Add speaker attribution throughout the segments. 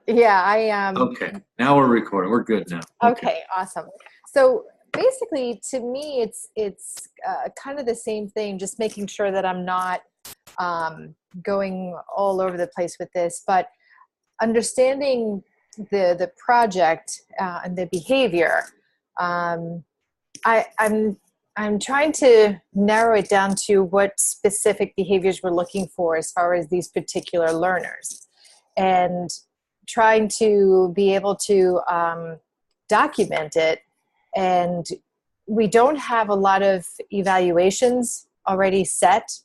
Speaker 1: Yeah,
Speaker 2: Okay, now we're recording. We're good now. Okay.
Speaker 1: okay, awesome. So basically, to me, it's kind of the same thing, just making sure that I'm not going all over the place with this, but understanding the project and the behavior. Um, I'm trying to narrow it down to what specific behaviors we're looking for as far as these particular learners, and trying to be able to document it. And we don't have a lot of evaluations already set.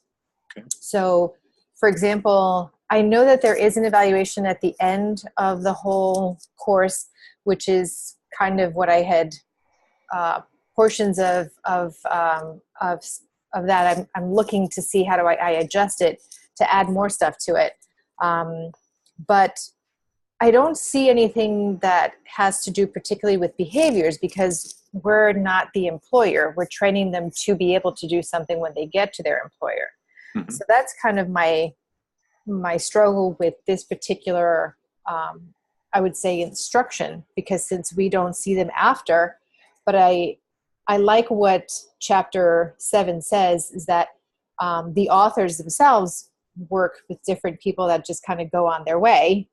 Speaker 2: Okay.
Speaker 1: So, for example, I know that there is an evaluation at the end of the whole course, which is kind of what I had portions of that. I'm looking to see how do I adjust it to add more stuff to it. But I don't see anything that has to do particularly with behaviors, because we're not the employer. We're training them to be able to do something when they get to their employer.
Speaker 2: Mhm.
Speaker 1: So that's kind of my struggle with this particular, I would say, instruction, because since we don't see them after, but I like what chapter 7 says, is that the authors themselves work with different people that just kind of go on their way,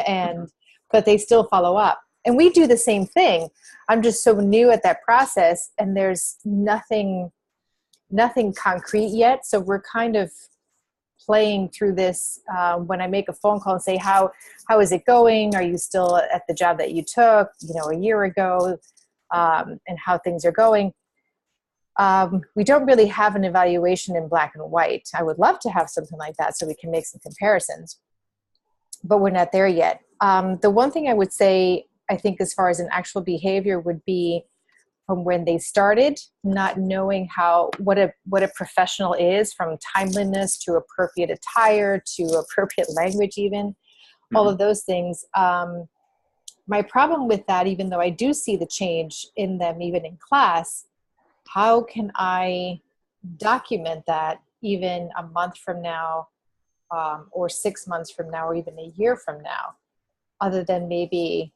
Speaker 1: and but they still follow up. And we do the same thing. I'm just so new at that process, and there's nothing concrete yet. So we're kind of playing through this. When I make a phone call and say, how is it going? Are you still at the job that you took, a year ago? And how things are going. We don't really have an evaluation in black and white. I would love to have something like that so we can make some comparisons, but we're not there yet. The one thing I would say, I think, as far as an actual behavior, would be from when they started, not knowing what a professional is, from timeliness to appropriate attire to appropriate language, even all of those things. My problem with that, even though I do see the change in them, even in class, how can I document that even a month from now, or 6 months from now, or even a year from now, other than maybe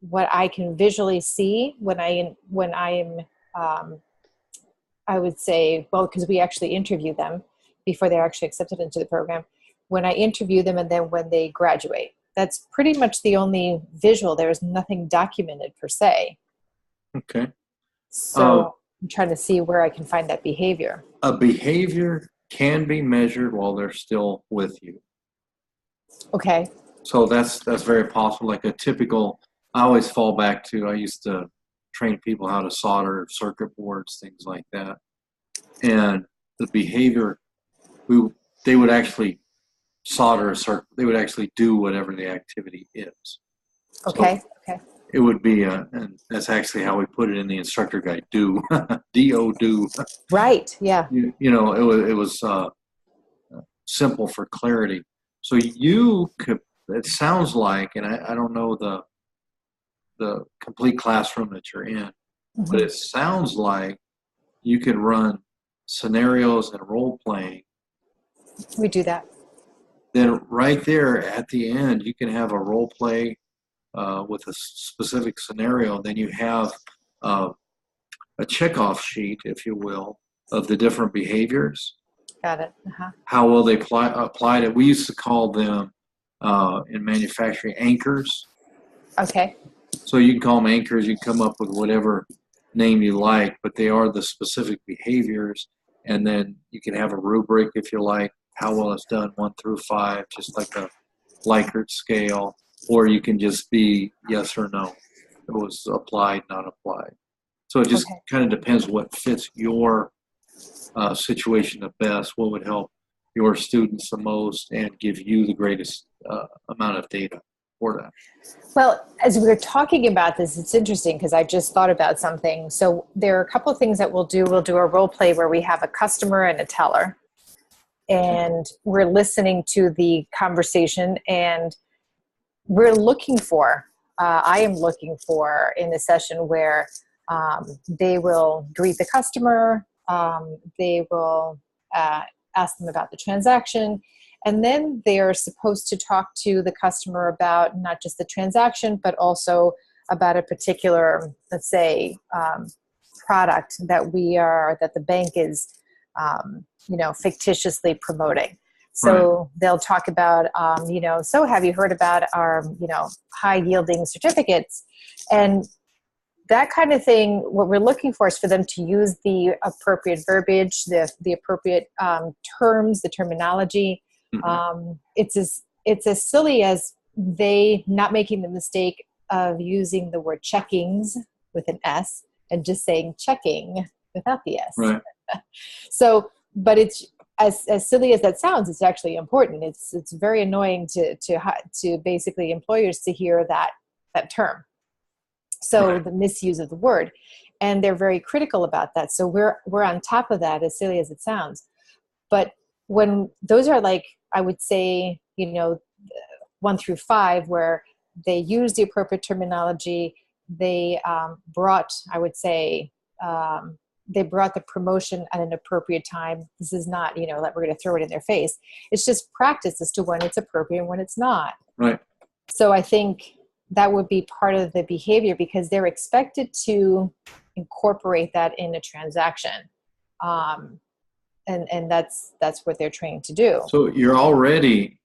Speaker 1: what I can visually see when I'm, I would say, well, because we actually interview them before they're actually accepted into the program. When I interview them, and then when they graduate, that's pretty much the only visual. There is nothing documented per se.
Speaker 2: Okay.
Speaker 1: So I'm trying to see where I can find that behavior.
Speaker 2: A behavior can be measured while they're still with you.
Speaker 1: Okay.
Speaker 2: So that's very possible. Like a typical, I always fall back to, I used to train people how to solder circuit boards, things like that. And the behavior, they would actually solder a circuit. They would actually do whatever the activity is.
Speaker 1: Okay.
Speaker 2: So
Speaker 1: okay.
Speaker 2: it would be, and that's actually how we put it in the instructor guide, do, D-O, do.
Speaker 1: Right. Yeah.
Speaker 2: It was simple for clarity. So you could, it sounds like, and I don't know the complete classroom that you're in, but it sounds like you could run scenarios and role playing.
Speaker 1: We do that.
Speaker 2: Then right there at the end, you can have a role play with a specific scenario. Then you have a checkoff sheet, if you will, of the different behaviors.
Speaker 1: Got it.
Speaker 2: How well they applied it. We used to call them in manufacturing anchors.
Speaker 1: Okay.
Speaker 2: So you can call them anchors. You can come up with whatever name you like, but they are the specific behaviors. And then you can have a rubric if you like, how well it's done, 1 through 5, just like a Likert scale, or you can just be yes or no. It was applied, not applied. So it just kind of depends what fits your situation the best, what would help your students the most, and give you the greatest amount of data for that.
Speaker 1: Well, as we were talking about this, it's interesting because I just thought about something. So there are a couple of things that we'll do. We'll do a role play where we have a customer and a teller, and we're listening to the conversation, and we're looking for, I am looking for in a session where they will greet the customer, they will ask them about the transaction, And then they are supposed to talk to the customer about not just the transaction, but also about a particular, let's say, product that the bank is, fictitiously promoting. So they'll talk about, so have you heard about our, high yielding certificates? And that kind of thing, what we're looking for is for them to use the appropriate verbiage, the appropriate terms, the terminology. It's as silly as they not making the mistake of using the word checkings with an S and just saying checking without the S.
Speaker 2: Right.
Speaker 1: So, but it's as silly as that sounds, it's actually important. It's very annoying to basically employers to hear that term. So the misuse of the word, and they're very critical about that. So we're on top of that, as silly as it sounds. But when those are like, I would say, 1 through 5, where they use the appropriate terminology, they brought, I would say, they brought the promotion at an appropriate time. This is not, like we're going to throw it in their face. It's just practice as to when it's appropriate and when it's not.
Speaker 2: Right. So
Speaker 1: I think that would be part of the behavior, because they're expected to incorporate that in a transaction. And that's what they're trained to do.
Speaker 2: So you're already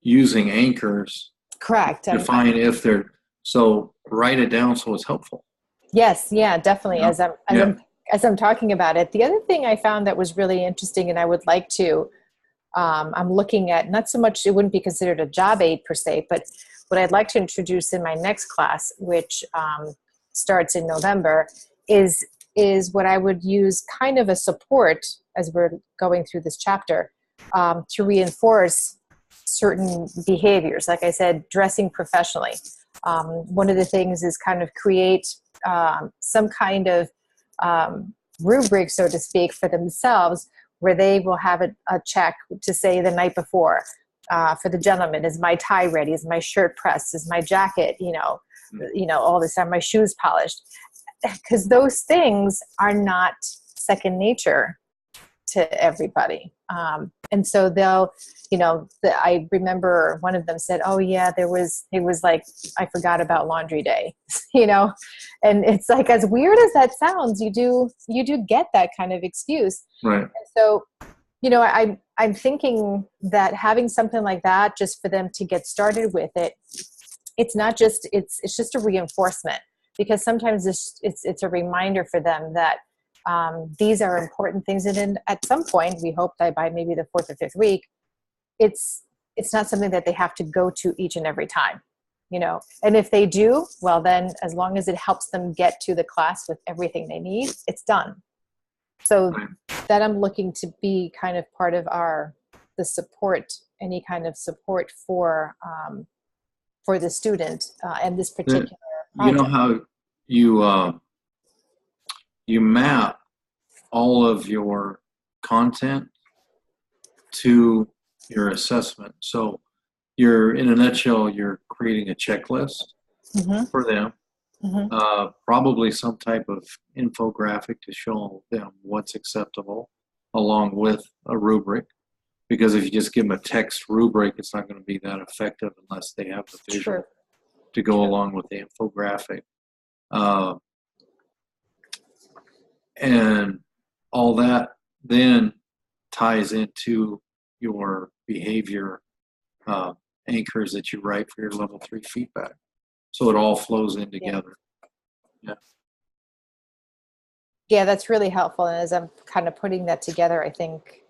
Speaker 2: using anchors.
Speaker 1: Correct.
Speaker 2: To find if they're, so write it down so it's helpful.
Speaker 1: Yes. Yeah, definitely.
Speaker 2: Yeah.
Speaker 1: As I'm talking about it. The other thing I found that was really interesting, and I would like to, I'm looking at, not so much, it wouldn't be considered a job aid per se, but what I'd like to introduce in my next class, which starts in November, is what I would use kind of a support as we're going through this chapter, to reinforce certain behaviors. Like I said, dressing professionally. One of the things is kind of create some kind of rubric, so to speak, for themselves, where they will have a check to say the night before. For the gentleman, is my tie ready? Is my shirt pressed? Is my jacket, all this time, my shoes polished? Because those things are not second nature to everybody. And so they'll, I remember one of them said, oh yeah, it was like, I forgot about laundry day, and it's like, as weird as that sounds, you do get that kind of excuse.
Speaker 2: Right.
Speaker 1: And so, I'm thinking that having something like that, just for them to get started with it, it's not just, it's just a reinforcement, because sometimes it's a reminder for them that these are important things. And then at some point, we hope that by maybe the 4th or 5th week, it's not something that they have to go to each and every time, and if they do, well, then as long as it helps them get to the class with everything they need, it's done. So that I'm looking to be kind of part of the support, any kind of support for the student and this particular project.
Speaker 2: You know how you map all of your content to your assessment. So in a nutshell, you're creating a checklist for them. Probably some type of infographic to show them what's acceptable, along with a rubric, because if you just give them a text rubric, it's not going to be that effective unless they have the visual to go along with the infographic. And all that then ties into your behavior anchors that you write for your level 3 feedback. So it all flows in together.
Speaker 1: Yeah, that's really helpful. And as I'm kind of putting that together, I think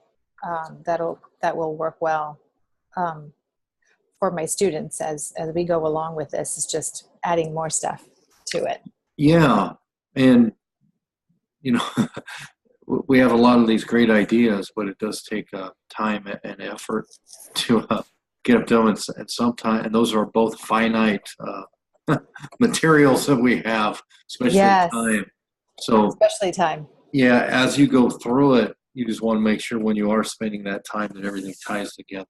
Speaker 1: that will work well for my students as we go along with this. Is just adding more stuff to it. Yeah,
Speaker 2: and we have a lot of these great ideas, but it does take time and effort to get them done. And sometimes, and those are both finite materials that we have, especially time. So
Speaker 1: especially time.
Speaker 2: Yeah, as you go through it, you just want to make sure when you are spending that time that everything ties together.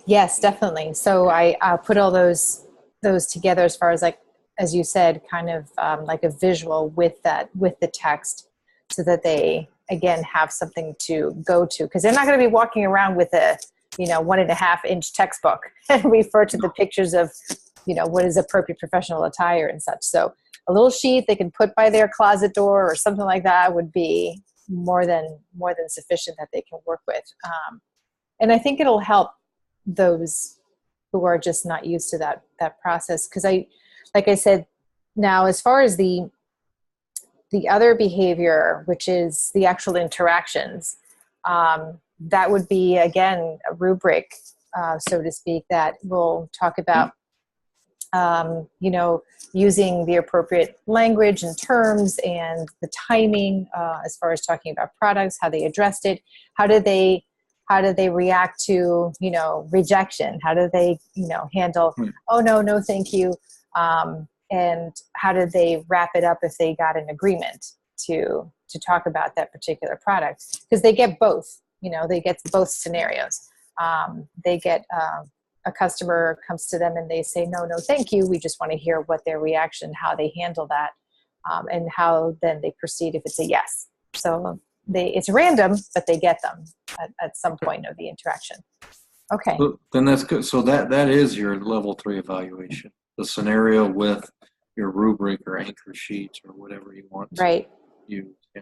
Speaker 1: Yes, definitely. So I put all those together as far as, like, as you said, kind of like a visual with the text, so that they, again, have something to go to, because they're not going to be walking around with a 1.5-inch textbook and refer to the pictures of, what is appropriate professional attire and such. So a little sheet they can put by their closet door or something like that would be more than sufficient that they can work with. And I think it'll help those who are just not used to that process. Because like I said, now as far as the other behavior, which is the actual interactions, that would be, again, a rubric, so to speak, that will talk about, using the appropriate language and terms and the timing, as far as talking about products, how they addressed it, how do they react to, rejection? How do they, handle, oh, no, thank you. And how did they wrap it up if they got an agreement to talk about that particular product? Because they get both, they get both scenarios. They get a customer comes to them and they say, no, thank you. We just want to hear what their reaction, how they handle that, and how then they proceed if it's a yes. So it's random, but they get them at some point of the interaction. Okay.
Speaker 2: So then that's good. So that is your level 3 evaluation, the scenario with your rubric or anchor sheets or whatever you want to use. Yeah.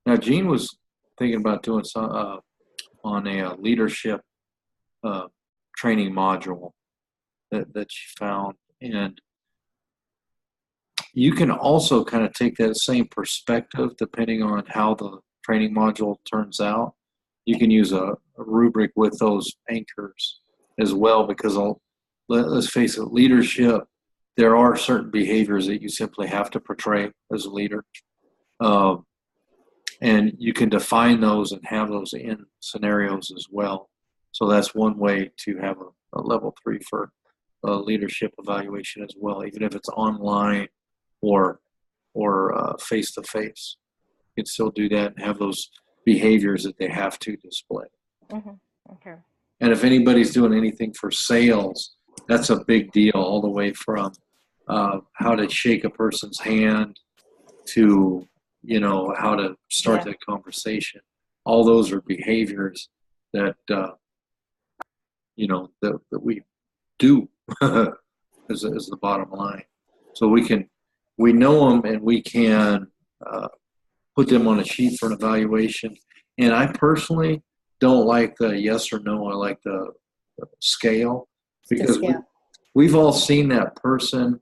Speaker 2: Now, Jean was thinking about doing some on a leadership training module that she found, and you can also kind of take that same perspective depending on how the training module turns out. You can use a rubric with those anchors as well, because let's face it, leadership, there are certain behaviors that you simply have to portray as a leader. And you can define those and have those in scenarios as well. So that's one way to have a level 3 for leadership evaluation as well, even if it's online or face-to-face. You can still do that and have those behaviors that they have to display.
Speaker 3: Mm-hmm. Okay.
Speaker 2: And if anybody's doing anything for sales, that's a big deal, all the way from how to shake a person's hand to, how to start that conversation. All those are behaviors that, that we do as the bottom line. So we know them and we can put them on a sheet for an evaluation. And I personally don't like the yes or no. I like the scale, because we've all seen that person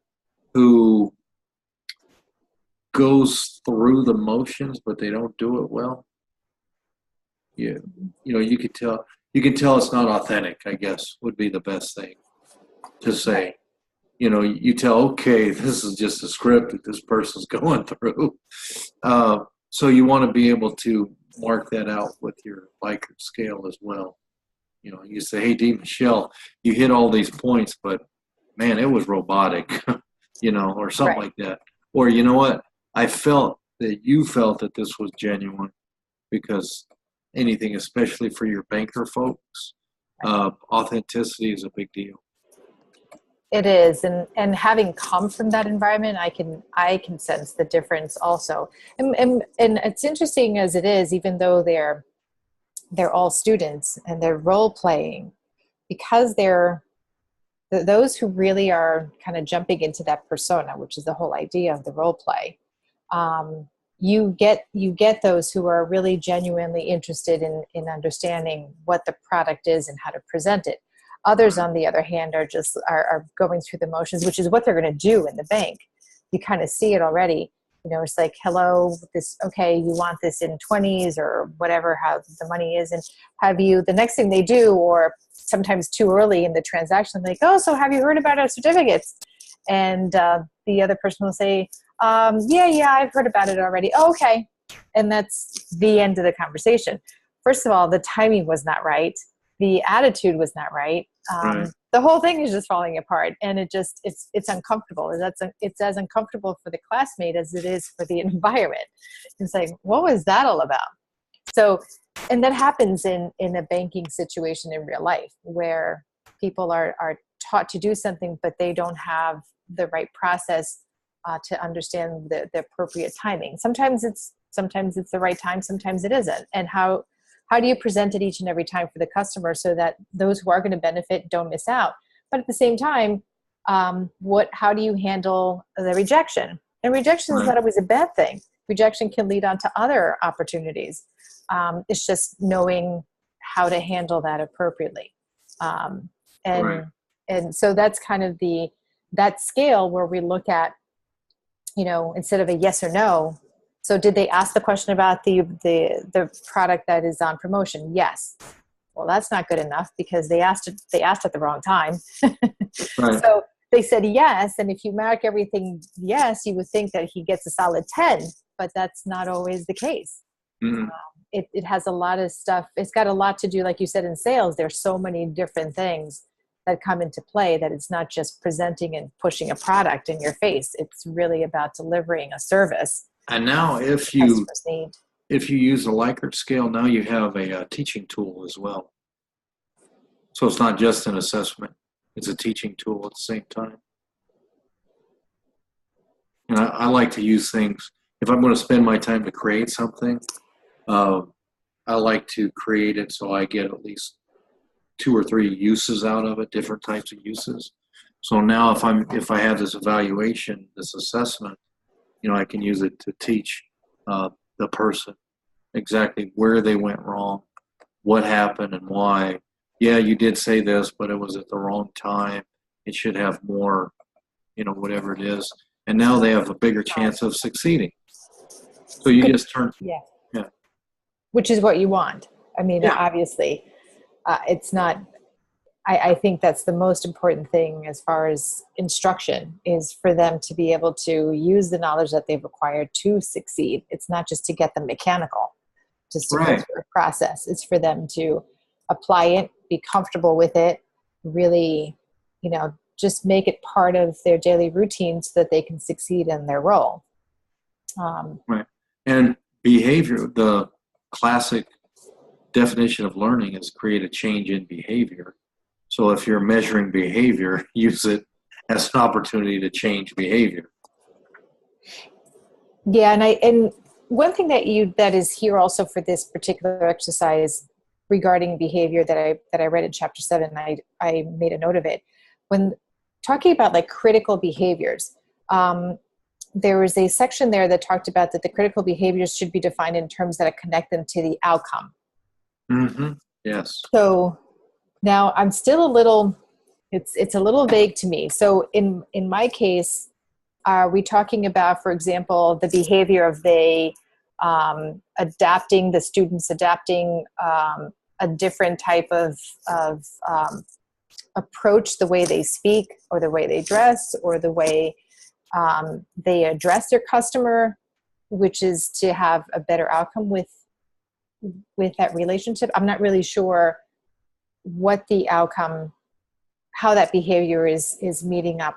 Speaker 2: who goes through the motions, but they don't do it well. Yeah, you could tell. You can tell it's not authentic, I guess, would be the best thing to say. You tell, okay, this is just a script that this person's going through. So you want to be able to mark that out with your Likert scale as well. You say, hey, D. Michelle, you hit all these points, but man, it was robotic, or something like that. Or, you know what? I felt that you felt that this was genuine, because anything, especially for your banker folks, authenticity is a big deal.
Speaker 1: It is, and having come from that environment, I can sense the difference also. And it's interesting as it is, even though they're all students and they're role playing, because they're those who really are kind of jumping into that persona, which is the whole idea of the role play. You get those who are really genuinely interested in understanding what the product is and how to present it. Others, on the other hand, are going through the motions, which is what they're going to do in the bank. You kind of see it already. It's like, hello, okay, you want this in 20s or whatever, how the money is. And the next thing they do, or sometimes too early in the transaction, like, oh, so have you heard about our certificates? And the other person will say, yeah, I've heard about it already. Oh, okay. And that's the end of the conversation. First of all, the timing was not right. The attitude was not right. The whole thing is just falling apart, and it's uncomfortable. It's as uncomfortable for the classmate as it is for the environment. It's like, what was that all about? So, and that happens in a banking situation in real life, where people are taught to do something, but they don't have the right process to understand the appropriate timing. Sometimes it's the right time, sometimes it isn't. And how how do you present it each and every time for the customer so that those who are going to benefit don't miss out? But at the same time, how do you handle the rejection? And rejection is
Speaker 2: Right.
Speaker 1: not always a bad thing. Rejection can lead on to other opportunities. It's just knowing how to handle that appropriately. And
Speaker 2: Right.
Speaker 1: and so that's kind of that scale where we look at, instead of a yes or no. So did they ask the question about the product that is on promotion? Yes. Well, that's not good enough because they asked at the wrong time.
Speaker 2: Right.
Speaker 1: So they said yes, and if you mark everything yes, you would think that he gets a solid 10, but that's not always the case.
Speaker 2: Mhm.
Speaker 1: It has a lot of stuff. It's got a lot to do, like you said, in sales. There's so many different things that come into play that it's not just presenting and pushing a product in your face. It's really about delivering a service
Speaker 2: And now if
Speaker 1: customers need.
Speaker 2: you use a Likert scale, now you have a teaching tool as well. So it's not just an assessment; it's a teaching tool at the same time. And I like to use things. If I'm going to spend my time to create something, I like to create it so I get at least 2 or 3 uses out of it, different types of uses. So now if I have this evaluation, this assessment, I can use it to teach the person exactly where they went wrong, what happened and why. Yeah, you did say this, but it was at the wrong time. It should have more, whatever it is. And now they have a bigger chance of succeeding. So you just turn,
Speaker 1: Yeah.
Speaker 2: yeah,
Speaker 1: Which is what you want. I mean,
Speaker 2: yeah,
Speaker 1: obviously, it's not. I think that's the most important thing as far as instruction is for them to be able to use the knowledge that they've acquired to succeed. It's not just to get them mechanical, just to go
Speaker 2: right.
Speaker 1: through a process. It's for them to apply it, be comfortable with it, really, just make it part of their daily routine so that they can succeed in their role.
Speaker 2: Right. And behavior, the classic definition of learning is create a change in behavior. So if you're measuring behavior, use it as an opportunity to change behavior.
Speaker 1: Yeah, and one thing that is here also for this particular exercise regarding behavior that I read in chapter 7, I made a note of it. When talking about like critical behaviors, there was a section there that talked about that the critical behaviors should be defined in terms that connect them to the outcome.
Speaker 2: Mm-hmm. Yes.
Speaker 1: So now I'm still it's a little vague to me. So in my case, are we talking about, for example, the behavior of the students adapting a different type of approach, the way they speak or the way they dress or the way they address their customer, which is to have a better outcome with that relationship? I'm not really sure what the outcome, how that behavior is meeting up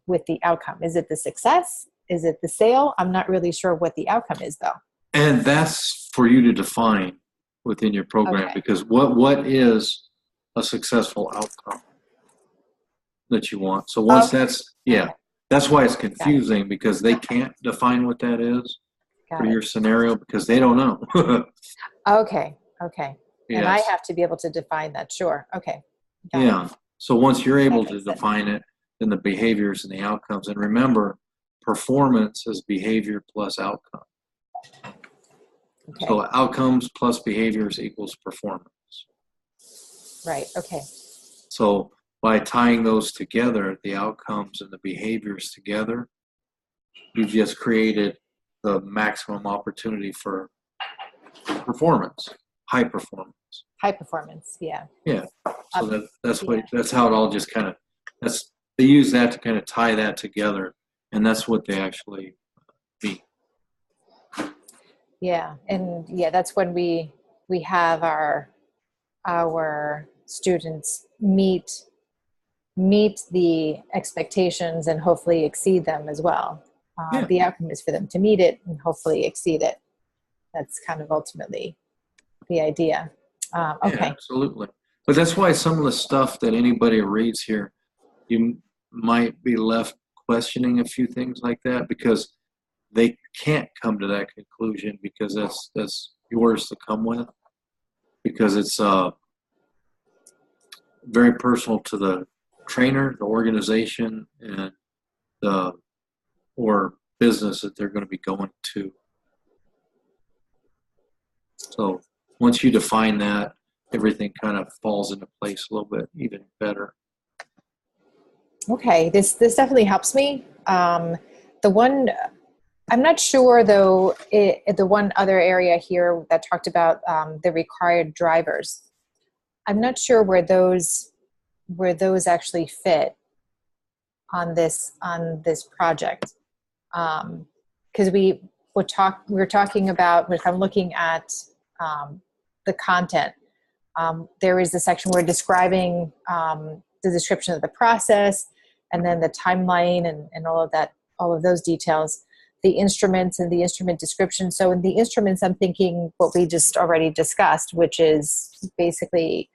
Speaker 1: with the outcome. Is it the success? Is it the sale? I'm not really sure what the outcome is, though.
Speaker 2: And that's for you to define within your program,
Speaker 1: Okay.
Speaker 2: because what is a successful outcome that you want? So once that's why it's confusing, because they can't define what that is for your scenario because they don't know.
Speaker 1: Okay. And I
Speaker 2: Yes.
Speaker 1: have to be able to define that. Sure. Okay.
Speaker 2: Yeah. So once you're able to
Speaker 1: makes sense.
Speaker 2: define it, then the behaviors and the outcomes. And remember, performance is behavior plus outcome.
Speaker 1: Okay.
Speaker 2: So outcomes plus behaviors equals performance.
Speaker 1: Right. Okay.
Speaker 2: So by tying those together, the outcomes and the behaviors together, you've just created the maximum opportunity for performance, high performance.
Speaker 1: High performance. Yeah.
Speaker 2: Yeah. So that's how it all just kind of, they use that to kind of tie that together, and that's what they actually mean.
Speaker 1: Yeah. And that's when we have our students meet the expectations and hopefully exceed them as well.
Speaker 2: Yeah.
Speaker 1: The outcome is for them to meet it and hopefully exceed it. That's kind of ultimately the idea. Okay.
Speaker 2: Yeah, absolutely. But that's why some of the stuff that anybody reads here, you might be left questioning a few things like that because they can't come to that conclusion because that's yours to come with. because it's very personal to the trainer, the organization, and the or business that they're going to be going to. So once you define that, everything kind of falls into place a little bit even better.
Speaker 1: Okay, this definitely helps me. The one I'm not sure though. The one other area here that talked about the required drivers. I'm not sure where those actually fit on this project, because we were talking about, if I'm looking at the content, there is a section where describing the description of the process, and then the timeline and all of those details, the instruments and the instrument description. So in the instruments, I'm thinking what we just already discussed, which is basically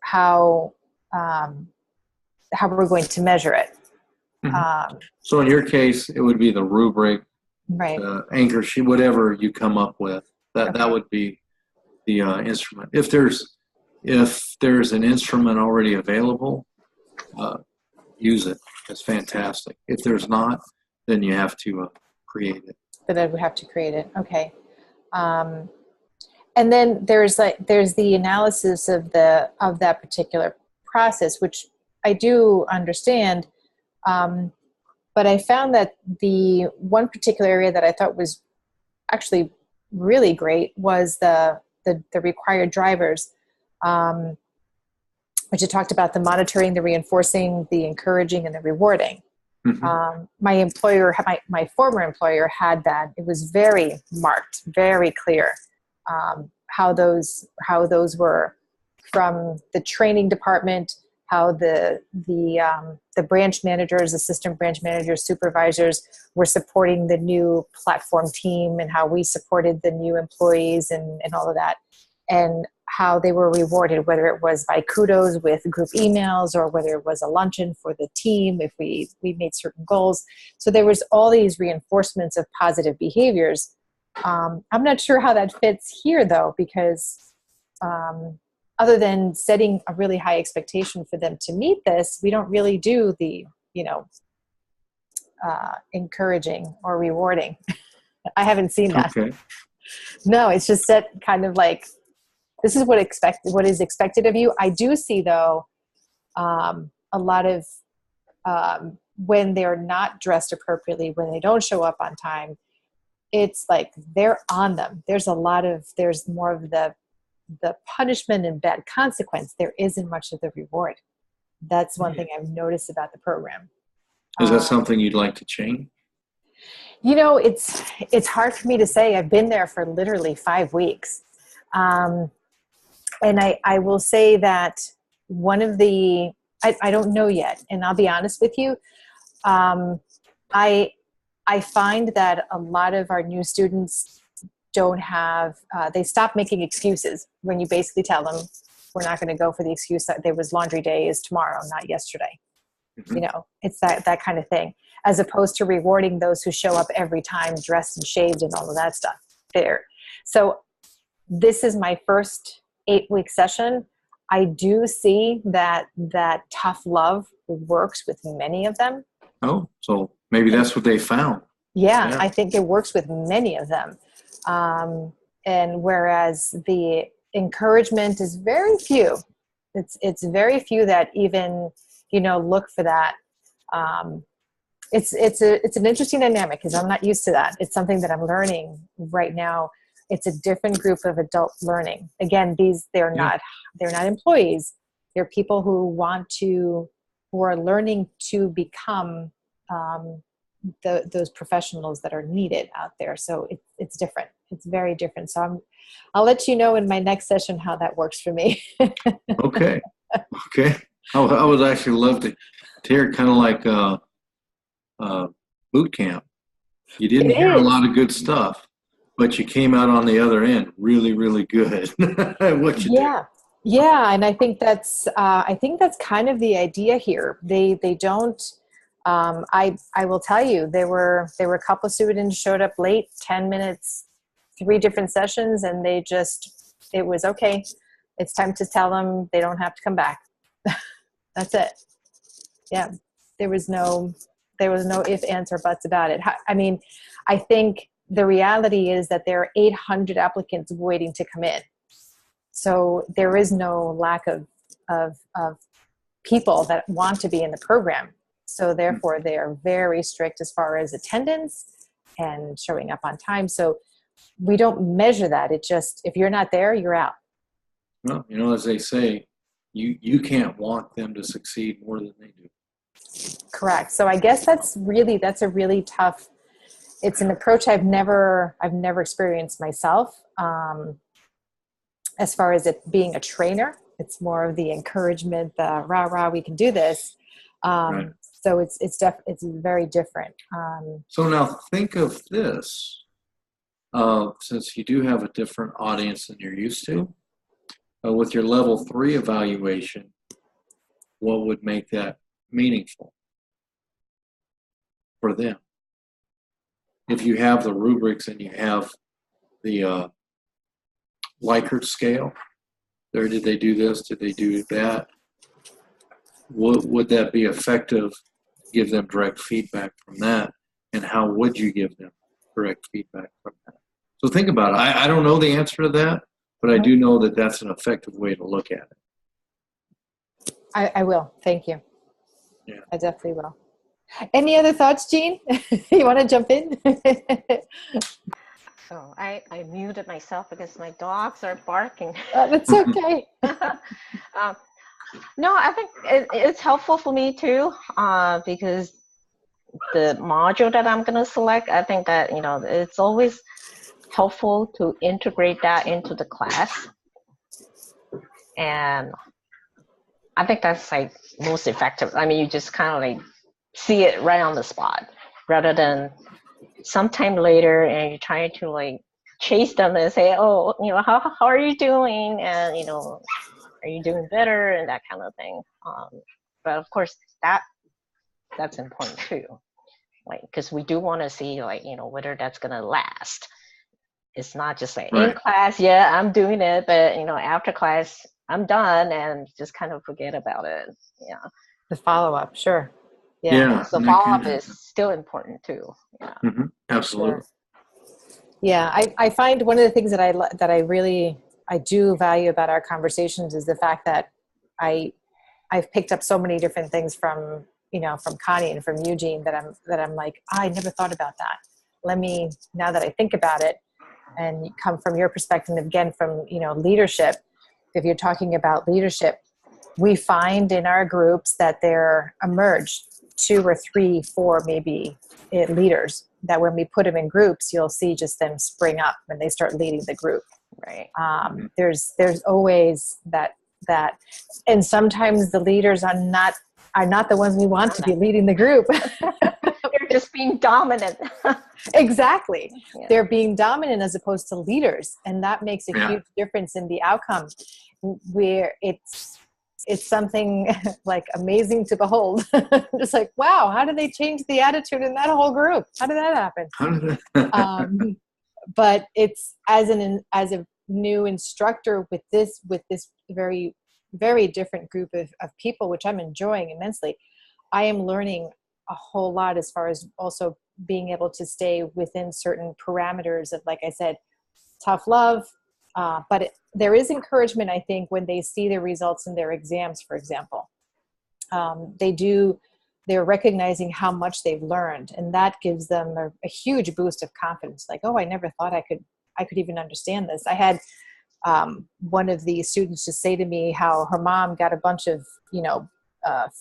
Speaker 1: how we're going to measure it.
Speaker 2: So in your case, it would be the rubric,
Speaker 1: Right.
Speaker 2: Anchor sheet, whatever you come up with. That would be the instrument. If there's an instrument already available, use it. That's fantastic. If there's not, then you have to create it.
Speaker 1: But then we have to create it. Okay. And then there's the analysis of that particular process, which I do understand. But I found that the one particular area that I thought was actually really great was the required drivers, which it talked about the monitoring, the reinforcing, the encouraging, and the rewarding. Mm-hmm. My former employer had that. It was very marked, very clear, how those were from the training department, how the branch managers, assistant branch managers, supervisors were supporting the new platform team, and how we supported the new employees and all of that, and how they were rewarded, whether it was by kudos with group emails or whether it was a luncheon for the team if we made certain goals. So there was all these reinforcements of positive behaviors. I'm not sure how that fits here though, because other than setting a really high expectation for them to meet this, we don't really do the, encouraging or rewarding. I haven't seen that.
Speaker 2: Okay.
Speaker 1: No, it's just set kind of like, this is what is expected of you. I do see though, a lot of, when they're not dressed appropriately, when they don't show up on time, it's like they're on them. There's more of the punishment and bad consequence. There isn't much of the reward. That's one thing I've noticed about the program.
Speaker 2: Is that something you'd like to change?
Speaker 1: It's hard for me to say. I've been there for literally 5 weeks. And I will say that one of the, I don't know yet, and I'll be honest with you, I find that a lot of our new students don't have, they stop making excuses when you basically tell them, we're not going to go for the excuse that there was laundry day is tomorrow, not yesterday. Mm-hmm. It's that kind of thing, as opposed to rewarding those who show up every time dressed and shaved and all of that stuff there. So this is my first 8-week session. I do see that tough love works with many of them.
Speaker 2: Oh, so maybe that's what they found.
Speaker 1: Yeah, I think it works with many of them. And whereas the encouragement is very few, it's very few that even, look for that. It's an interesting dynamic because I'm not used to that. It's something that I'm learning right now. It's a different group of adult learning. Again, they're not employees. They're people who are learning to become those professionals that are needed out there. So it's different. It's very different. So I'll let you know in my next session how that works for me.
Speaker 2: Okay. I would actually love to hear kind of like boot camp. You didn't hear a lot of good stuff, but you came out on the other end really, really good. What you did.
Speaker 1: Yeah, and I think that's kind of the idea here. They don't. I will tell you, there were a couple of students showed up late, 10 minutes, 3 different sessions, and they just it was okay. It's time to tell them they don't have to come back. That's it. Yeah. There was no if, ands, or buts about it. I mean, I think the reality is that there are 800 applicants waiting to come in. So there is no lack of people that want to be in the program. So therefore they are very strict as far as attendance and showing up on time. So we don't measure that. It just, if you're not there, you're out.
Speaker 2: Well, you know, as they say, you can't want them to succeed more than they do.
Speaker 1: Correct. So I guess that's a really tough, it's an approach I've never experienced myself. As far as it being a trainer, it's more of the encouragement, the rah, rah, we can do this.
Speaker 2: Right.
Speaker 1: So it's very different.
Speaker 2: So now think of this, since you do have a different audience than you're used to, with your level 3 evaluation, what would make that meaningful for them? If you have the rubrics and you have the Likert scale, there, did they do this? Did they do that? Would that be effective? Give them direct feedback from that, and how would you give them direct feedback from that? So think about it. I don't know the answer to that, but I do know that that's an effective way to look at it.
Speaker 1: I will. Thank you.
Speaker 2: Yeah.
Speaker 1: I definitely will. Any other thoughts, Jean? You want to jump in?
Speaker 3: So I muted myself because my dogs are barking.
Speaker 1: That's okay.
Speaker 3: No, I think it's helpful for me too, because the module that I'm going to select, I think that, you know, it's always helpful to integrate that into the class. And I think that's like most effective. I mean, you just kind of like see it right on the spot rather than sometime later and you're trying to like chase them and say, oh, you know, how are you doing? And, you know, are you doing better? And that kind of thing. But of course, that's important too. Like, because we do want to see, like, you know, whether that's going to last. It's not just like in class, yeah, I'm doing it, but, you know, after class, I'm done and just kind of forget about it. Yeah.
Speaker 1: The follow-up, sure.
Speaker 2: Yeah.
Speaker 3: So follow-up is still important too. Yeah.
Speaker 2: Mm-hmm. Absolutely.
Speaker 1: Sure. Yeah, I find one of the things that I do value about our conversations is the fact that I've picked up so many different things from, you know, from Connie and from Eugene that I'm like, I never thought about that. Now that I think about it and come from your perspective, again, from, you know, leadership, if you're talking about leadership, we find in our groups that there emerge 2 or 3, 4 maybe leaders that when we put them in groups, you'll see just them spring up when they start leading the group.
Speaker 3: Right.
Speaker 1: There's always that, and sometimes the leaders are not the ones we want to be leading the group.
Speaker 3: They're just being dominant.
Speaker 1: Exactly.
Speaker 3: Yeah.
Speaker 1: They're being dominant as opposed to leaders. And that makes a huge difference in the outcome, where it's something like amazing to behold. Just like, wow, how did they change the attitude in that whole group? How did that happen? But it's as a new instructor with this very, very different group of people, which I'm enjoying immensely. I am learning a whole lot as far as also being able to stay within certain parameters of, like I said, tough love. But there is encouragement, I think, when they see the results in their exams, for example. They're recognizing how much they've learned, and that gives them a huge boost of confidence. Like, oh, I never thought I could even understand this. I had one of the students just say to me how her mom got a bunch of, you know,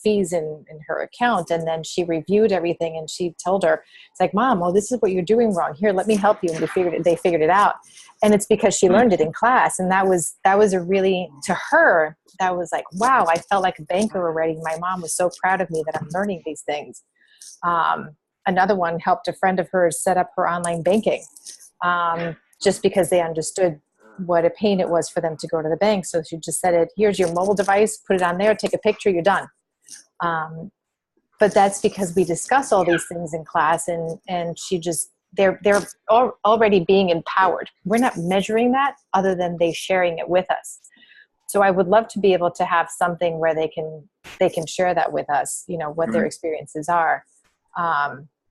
Speaker 1: fees in her account, and then she reviewed everything and she told her, it's like, Mom, well, this is what you're doing wrong. Here, let me help you. And they figured it out. And it's because she learned it in class. And that was a really, to her, that was like, wow, I felt like a banker already. My mom was so proud of me that I'm learning these things. Another one helped a friend of hers set up her online banking, just because they understood what a pain it was for them to go to the bank. So she just said, here's your mobile device, put it on there, take a picture, you're done. But that's because we discuss all these things in class, and she just they're already being empowered. We're not measuring that other than they sharing it with us. So I would love to be able to have something where they can share that with us, you know, what their experiences are.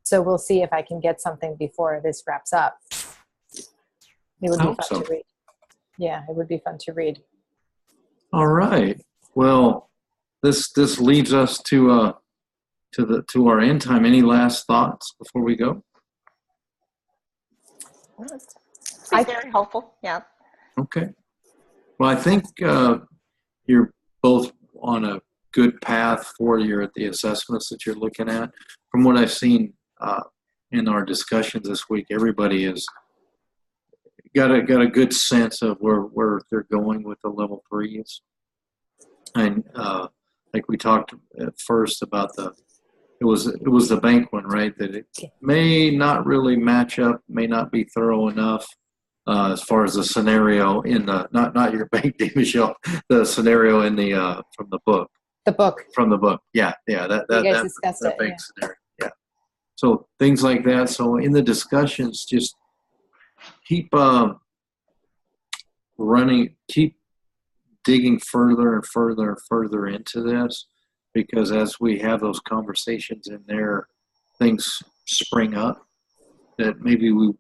Speaker 1: So we'll see if I can get something before this wraps up. It would be fun to read. Yeah, it would be fun to read.
Speaker 2: All right. Well, this leads us to our end time. Any last thoughts before we go?
Speaker 3: Very helpful. Yeah.
Speaker 2: Okay. Well, I think you're both on a good path for the assessments that you're looking at. From what I've seen in our discussions this week, everybody has got a good sense of where they're going with the level 3s. And like we talked at first about it was the bank one, right? That it may not really match up, may not be thorough enough. As far as the scenario in the not your bank day, Michelle, the scenario in the from the book.
Speaker 1: The book.
Speaker 2: From the book, yeah, that bank scenario, yeah. So things like that. So in the discussions, just keep keep digging further and further and further into this, because as we have those conversations in there, things spring up that maybe we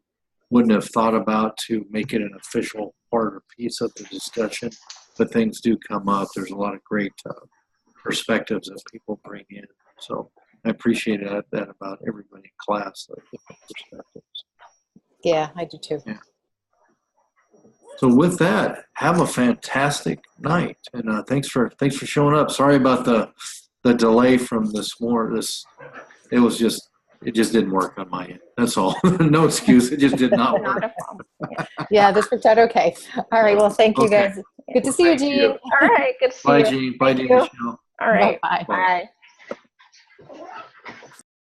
Speaker 2: wouldn't have thought about to make it an official part or piece of the discussion, but things do come up. There's a lot of great perspectives that people bring in. So I appreciate that about everybody in class, the different perspectives.
Speaker 1: Yeah, I do too. Yeah.
Speaker 2: So with that, have a fantastic night, and thanks for showing up. Sorry about the delay from this morning. It just didn't work on my end. That's all. No excuse. It just did not work.
Speaker 1: Yeah, this worked out okay. All right. Well, thank you guys. Good to see you, Jean.
Speaker 3: All right. Good to see you.
Speaker 2: Bye, Jean. Bye, Jean. Michelle.
Speaker 3: All right.
Speaker 1: Bye.
Speaker 3: Bye.